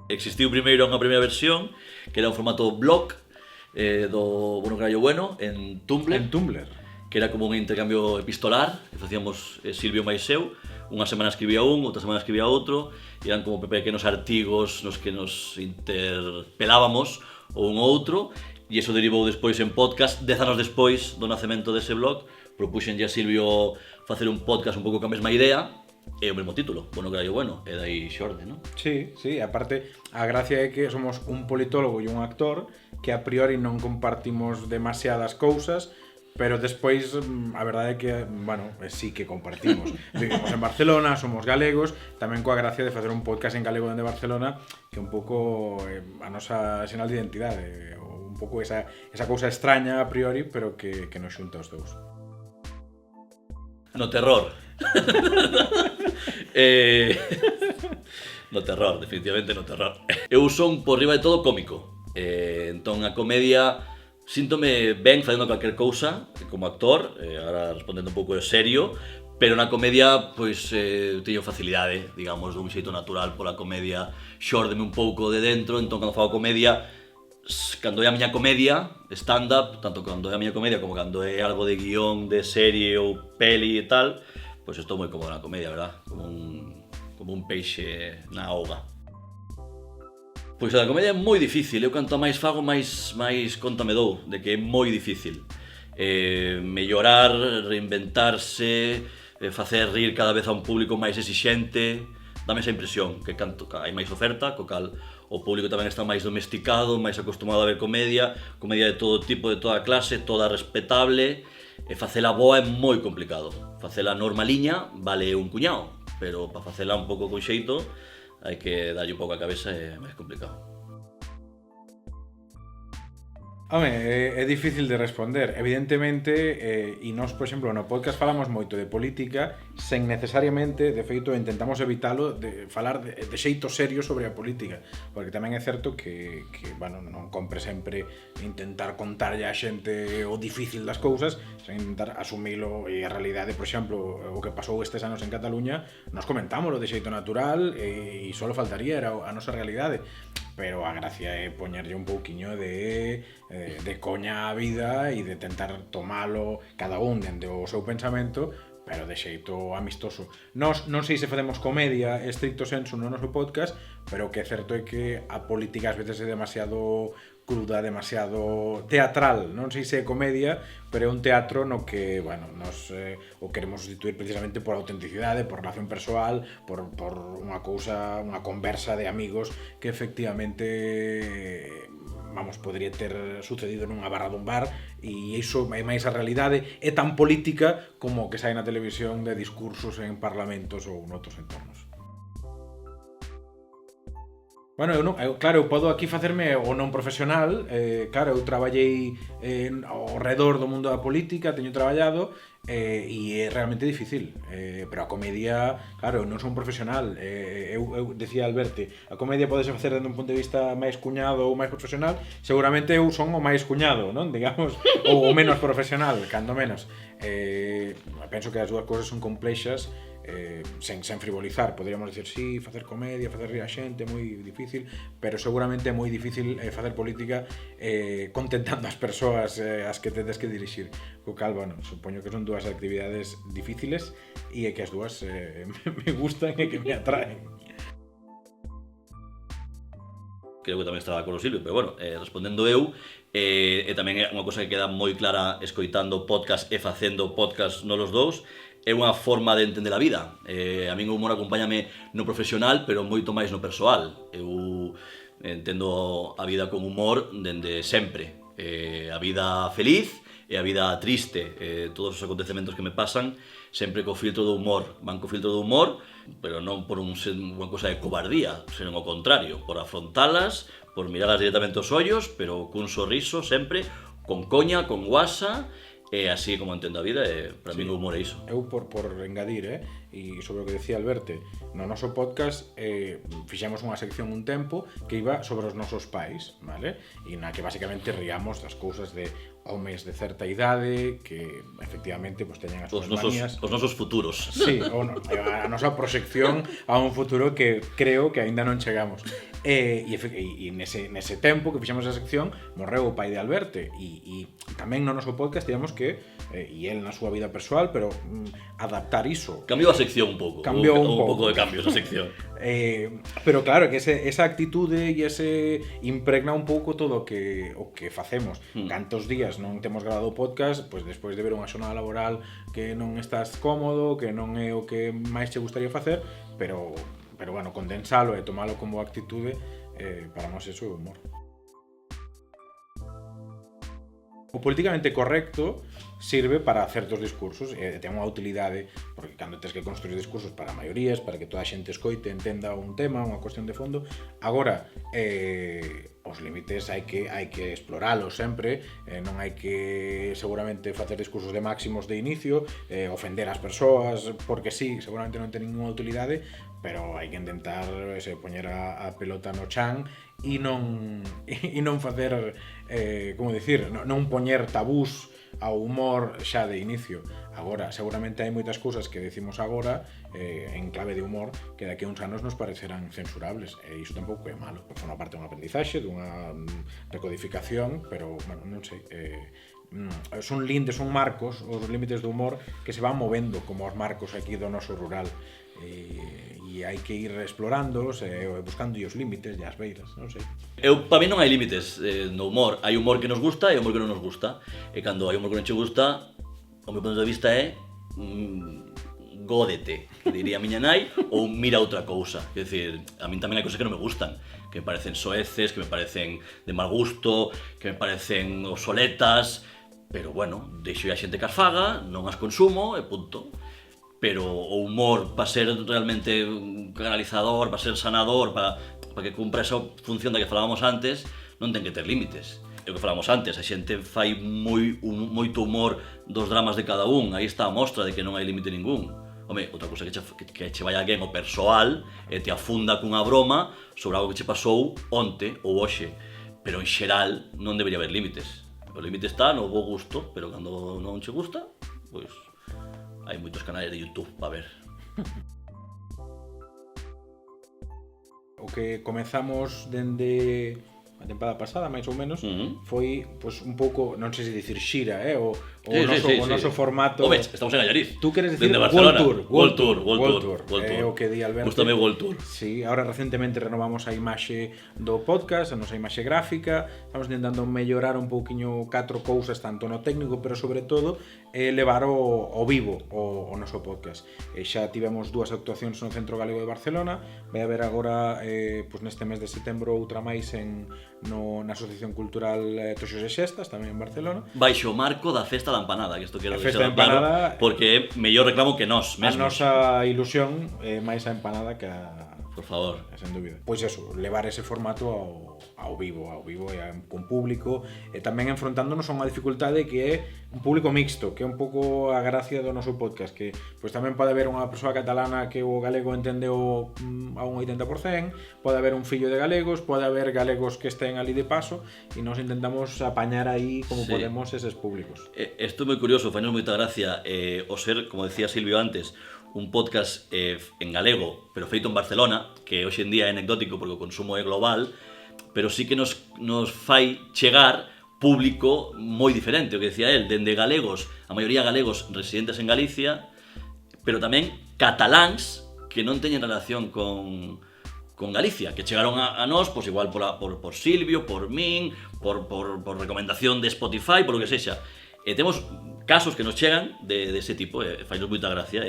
Existiu primeiro unha primeira versión que era un formato blog do Bueno Carallo Bueno en Tumblr. En Tumblr. Que era como un intercambio epistolar que facíamos Silvio máis eu. Unha semana escribía un, outra semana escribía outro, e eran como pequenos artigos nos que nos interpelábamos o un outro, e iso derivou despois en podcast. 10 anos despois do nacemento dese blog, propuxenlle a Silvio facer un podcast un pouco ca mesma idea, e o mesmo título, Bueno Carallo Bueno, e dai xorde, non? Sí, aparte a gracia é que somos un politólogo e un actor que a priori non compartimos demasiadas cousas, pero despois a verdade é que, bueno, sí que compartimos. Vivimos en Barcelona, somos galegos, tamén coa gracia de facer un podcast en galego dende Barcelona, que é un pouco a nosa sinal de identidade, un pouco esa cousa extraña a priori, pero que nos xunta os dous. No terror. No terror, definitivamente no terror. Eu son, por riba de todo, cómico. Entón, a comedia síntome ben facendo calquer cousa como actor, agora respondendo un pouco serio, pero na comedia, pois, teño facilidade, digamos, dun xeito natural pola comedia, xórdeme un pouco de dentro. Entón, cando fago comedia, cando é a miña comedia, stand-up, tanto cando é a miña comedia como cando é algo de guión, de serie ou peli e tal, pois estou moi cómodo na comedia, verdad? Como un peixe na auga. Pois a comedia é moi difícil, eu canto máis fago, máis conta me dou, de que é moi difícil. Mellorar, reinventarse, facer rir cada vez a un público máis exixente, dame esa impresión, que canto hai máis oferta, co cal o público tamén está máis domesticado, máis acostumado a ver comedia de todo tipo, de toda clase, toda respetable, e facela boa é moi complicado. Facela normaliña vale un cuñado, pero para facela un pouco con xeito hai que darlle un pouco a cabeza, é máis complicado. Home, é difícil de responder. Evidentemente, e nós, por exemplo, no podcast falamos moito de política sen necesariamente, de feito, intentamos evitalo de falar de xeito serio sobre a política, porque tamén é certo que bueno, non compre sempre intentar contarlle a xente o difícil das cousas, sen intentar asumilo, e a realidade, por exemplo, o que pasou estes anos en Cataluña, nos comentámoslo de xeito natural, e só faltaría, era a nosa realidade. Pero a gracia é poñerlle un pouquiño de coña á vida e de tentar tomalo cada un dende o seu pensamento, pero de xeito amistoso. Nós non sei se facemos comedia estricto senso no noso podcast, pero o que é certo é que a política ás veces é demasiado cruda, demasiado teatral. Non sei se é comedia, pero é un teatro no que, bueno, nos o queremos sustituir precisamente por autenticidade, por relación persoal, por unha cousa, unha conversa de amigos que efectivamente podría ter sucedido nunha barra dun bar, e iso é máis a realidade, é tan política como o que sai na televisión de discursos en parlamentos ou noutros entornos. Bueno, eu podo aquí facerme o non profesional, claro, eu traballei ao redor do mundo da política, teño traballado, e é realmente difícil, pero a comedia, claro, eu non son profesional, eu decía Alberto, a comedia podese facer dende un punto de vista máis cuñado ou máis profesional, seguramente eu son o máis cuñado, non? Digamos, ou o menos profesional, cando menos. Penso que as dúas cousas son complexas, sen frivolizar, poderíamos dicir, sí, facer comedia, facer rir a xente, moi difícil, pero seguramente é moi difícil facer política contentando as persoas as que tedes que dirixir. Co cal, bueno, supoño que son dúas actividades difíciles e que as dúas me gustan e que me atraen. Creo que tamén estaba con o Silvio, pero bueno, respondendo eu, e tamén é unha cosa que queda moi clara escoitando podcast e facendo podcast nos dous, é unha forma de entender a vida. A min o humor acompáñame no profesional, pero moito máis no persoal. Eu entendo a vida con humor dende sempre. A vida feliz e a vida triste, todos os acontecementos que me pasan, sempre co filtro do humor. Van co filtro do humor, pero non por unha cosa de cobardía, senón ao contrario, por afrontalas, por miralas directamente aos ollos, pero cun sorriso sempre, con coña, con guasa, e así como entendo a vida, para mí o humor é iso. Eu por engadir, e sobre o que decía Alberto, no noso podcast fixemos unha sección un tempo que iba sobre os nosos pais, vale? E na que basicamente ríamos das cousas de homes de certa idade que efectivamente pues, teñen as súas manías. Os nosos futuros. Sí, a nosa proxección a un futuro que creo que aínda non chegamos. E nese tempo que fixemos a sección morreu o pai de Alberte e tamén no noso podcast tivemos que e el na súa vida persoal, pero adaptar iso. Cambiou a sección un pouco. Cambiou un pouco de cambios a sección. Pero claro, que esa actitude e ese impregna un pouco todo o que facemos. Cantos días non temos grabado o podcast, pois despois de ver unha xornada laboral que non estás cómodo, que non é o que máis che gustaría facer, pero bueno, condensalo e tomalo como actitude, para nós eso é humor. O políticamente correcto sirve para certos discursos e ten unha utilidade, porque cando tens que construir discursos para maiorías, para que toda a xente escoite, entenda un tema, unha cuestión de fondo. Agora, os límites hai que exploralos sempre, non hai que seguramente facer discursos de máximos de inicio, ofender as persoas, porque sí, seguramente non ten ninguna utilidade, pero hai que intentar poñer a pelota no chan e non facer, como dicir, non poñer tabús ao humor xa de inicio. Agora, seguramente hai moitas cousas que decimos agora en clave de humor que daqui a uns anos nos parecerán censurables, e iso tampouco é malo. Forma parte dunha aprendizaxe, dunha recodificación, pero, bueno, non sei, son lindes, son marcos, os límites do humor que se van movendo como os marcos aquí do noso rural, e hai que ir explorándolos e buscando os límites e as beiras, non sei. Para mí non hai límites no humor. Hai humor que nos gusta e humor que non nos gusta. E cando hai humor que non che gusta, o meu punto de vista é gódete, que diría a miña nai, ou mira outra cousa. Quer dicir, a min tamén hai cousas que non me gustan, que me parecen soeces, que me parecen de mal gusto, que me parecen obsoletas, pero bueno, deixo a xente que as faga, non as consumo e punto. Pero o humor, para ser realmente un canalizador, para ser sanador, para que cumpra esa función da que falábamos antes, non ten que ter límites. É o que falábamos antes, a xente fai moito humor dos dramas de cada un, aí está a mostra de que non hai límite ningún. Home, outra cousa que che vai alguén o persoal e te afunda cunha broma sobre algo que che pasou onte ou hoxe, pero en xeral non debería haber límites. O límite está no bo gusto, pero cando non che gusta, pois hai moitos canais de YouTube para ver. O que comezamos dende a tempada pasada, máis ou menos, foi pois un pouco, non sei se dicir xira, o noso formato. Home, estamos en Allariz. Tú queres dicir World Tour. É o que di Alberto. Gústame World Tour. Sí, ahora recentemente renovamos a imaxe do podcast, a nosa imaxe gráfica, estamos intentando mellorar un pouquiño 4 cousas, tanto no técnico, pero sobre todo levar ao vivo o noso podcast. Xa tivemos 2 actuacións no Centro Galego de Barcelona, vai haber agora pois neste mes de setembro outra máis na Asociación Cultural Toxos e Xestas, tamén en Barcelona. Baixo o marco da Festa da Empanada, que isto quero deixar claro, porque é mellor reclamo que nós mesmos. A nosa ilusión é máis a empanada que a... Por favor. Sen dúbida. Pois eso, levar ese formato ao vivo e con público, e tamén enfrontándonos a unha dificultade que é un público mixto, que é un pouco a gracia do noso podcast, que pois tamén pode haber unha persoa catalana que o galego entendeu a un 80%, pode haber un fillo de galegos, pode haber galegos que estén ali de paso, e nos intentamos apañar aí como podemos eses públicos. Isto é moi curioso, fainos moita gracia o ser, como decía Silvio antes, un podcast en galego, pero feito en Barcelona, que hoxe en día é anecdótico porque o consumo é global, pero sí que nos fai chegar público moi diferente, o que decía él, dende galegos, a maioría galegos residentes en Galicia, pero tamén cataláns que non teñen relación con Galicia, que chegaron a nós, pois igual por Silvio, por min, por recomendación de Spotify, por lo que sexa. Temos casos que nos chegan de ese tipo, fainos moita gracia.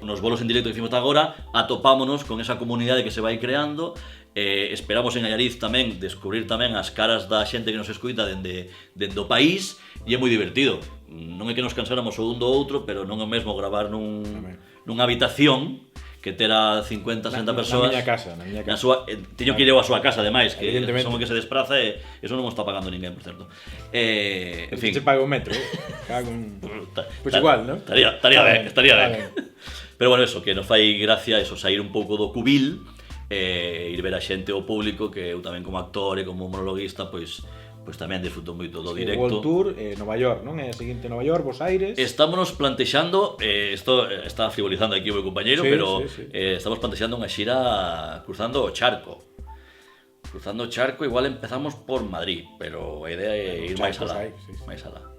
Nos bolos en directo que hicimos agora, atopámonos con esa comunidade que se vai creando. Esperamos en Allariz tamén descubrir tamén as caras da xente que nos escuita dende o país, e é moi divertido. Non é que nos cansáramos o un do outro, pero non é o mesmo gravar nunha habitación que terá 50, 60 persoas. Na miña casa. Teño que ir eu a súa casa, ademais, que son o que se despraza e eso non o está pagando ninguén, por certo. En fin. Se paga o metro, Pois igual, non? Estaría ben. Pero bueno, eso, que nos fai gracia eso, sair un pouco do cubil, ir ver a xente, o público, que eu tamén como actor e como monologuista, pois tamén disfruto moito do directo. World Tour, Nova York, non? É a seguinte Nova York, Bos Aires. Estámonos plantexando, isto está frivolizando aquí o meu compañeiro, pero estamos plantexando unha xira cruzando o charco. Cruzando o charco, igual empezamos por Madrid, pero a idea é ir máis Charcos alá. hai, sí, sí. Máis alá.